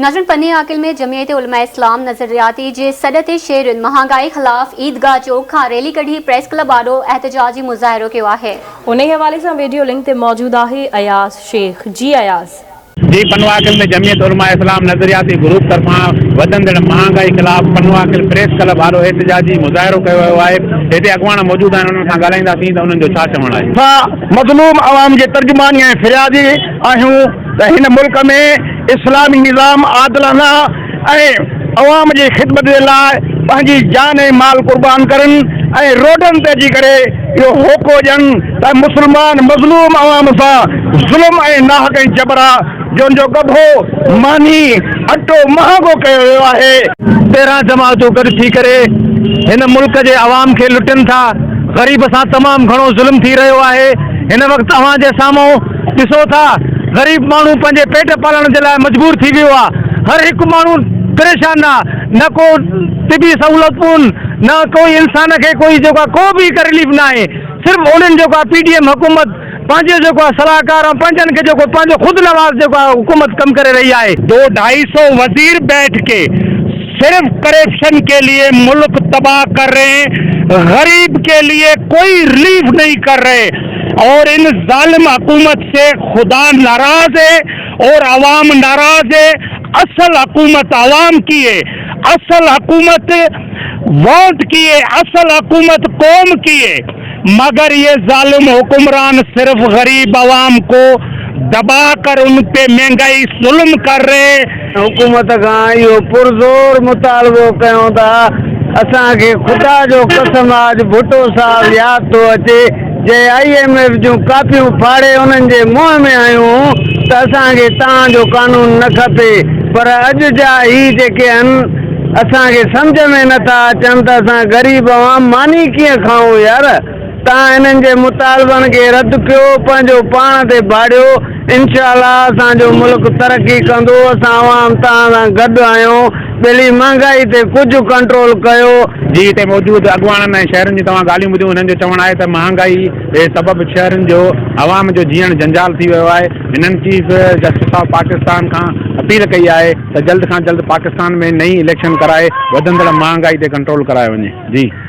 नाज़रीन, पन्नी आकिल में जमियत उलमा इस्लाम नज़रियाती जे सदते शेरन महांगाई खिलाफ ईदगाह चौक खां रैली कढी प्रेस क्लब आॾो एहतजाजी मुज़ाहिरो कयो आहे। उन हवाले से वीडियो लिंक ते मौजूद है अयाज शेख। जी अयाज जी, पनवाकिल में जमियत उलमा इस्लाम नज़रियाती ग्रुप तरफां वधंदड़ महांगाई खिलाफ पनवाकिल प्रेस क्लब आॾो एहतजाजी मुज़ाहिरो कयो वियो आहे। हिते अॻवान मौजूद आहिनि, उन्हनि सां ॻाल्हाईंदासीं त उन्हनि जो छा चवणु आहे। असां मज़लूम अवाम जे तर्जुमानी ऐं फिरियादी आहियूं त हिन मुल्क में इस्लामी निज़ाम आदिलाना ऐं अवाम जी ख़िदमत जे लाइ पंहिंजी जान ऐं माल क़ुर्बान करनि ऐं रोडनि ते अची करे इहो होको ॾियनि त मुस्लमान मज़लूम अवाम सां ज़ुल्म ऐं नाहक ऐं जबर आहे, जंहिंजो गभो मानी अटो महांगो कयो वियो आहे। 13 जमातूं गॾु थी करे हिन मुल्क जे अवाम खे लुटनि था। ग़रीब सां तमामु घणो ज़ुल्म थी रहियो आहे। हिन वक़्तु तव्हांजे साम्हूं ॾिसो था, ग़रीब माण्हू पंहिंजे पेट पालण जे लाइ मजबूर थी वियो आहे। हर हिकु माण्हू परेशान आहे, न को तिबी सहूलतूं, न कोई इंसान खे कोई जेको को बि रिलीफ न आहे। सिर्फ़ु उन्हनि जेको PDM हुकूमत पंहिंजो जेको सलाहकार ऐं पंहिंजनि खे जेको पंहिंजो ख़ुदि नवाज़ जेको हुकूमत कमु करे रही है। 200-250 वजीर बैठ के सिर्फ करप्शन के लिए मुल्क तबाह कर रहे हैं, गरीब के लिए कोई रिलीफ नहीं कर रहे। और इन जालिम हुकूमत से खुदा नाराज है और अवाम नाराज है। असल हुकूमत अवाम की है, असल हुकूमत वोट की है, असल हुकूमत कौम की है। मगर ये जालिम हुक्मरान सिर्फ गरीब अवाम को दबा कर उन पे महंगाई जुल्म कर रहे। हुकूमत का यो पुरजोर मुतालबो कयूं था। असांखे खुदा जो कसम आज भुट्टो साहब याद तो अचे जे IMF जूं कापियूं फाड़े उन्हनि जे मुंहं में आयूं त असांखे तव्हांजो कानून न खपे। पर अॼु जा ही जेके आहिनि असांखे सम्झ में नथा अचनि त असां ग़रीब अवाम मानी कीअं खाऊं यार। तव्हां हिननि जे मुतालबनि खे रद्द कयो, पंहिंजो पाण ते भाड़ियो। इंशाअल्लाह असांजो मुल्क तरक़ी कंदो। असां अवाम तव्हां सां गॾु आहियूं। ॿिली महांगाई ते कुझु कंट्रोल कयो। जी, हिते मौजूद अॻवाननि ऐं शहरनि जी तव्हां ॻाल्हियूं ॿुधियूं। हिननि जो चवणु आहे त महांगाई जे सबबु शहरनि जो अवाम जो जीअण जंजाल थी वियो आहे। हिननि चीफ जस्टिस ऑफ पाकिस्तान खां अपील कई आहे त जल्द खां जल्द पाकिस्तान में नई इलेक्शन कराए वधंदड़ महांगाई ते कंट्रोल करायो वञे। जी।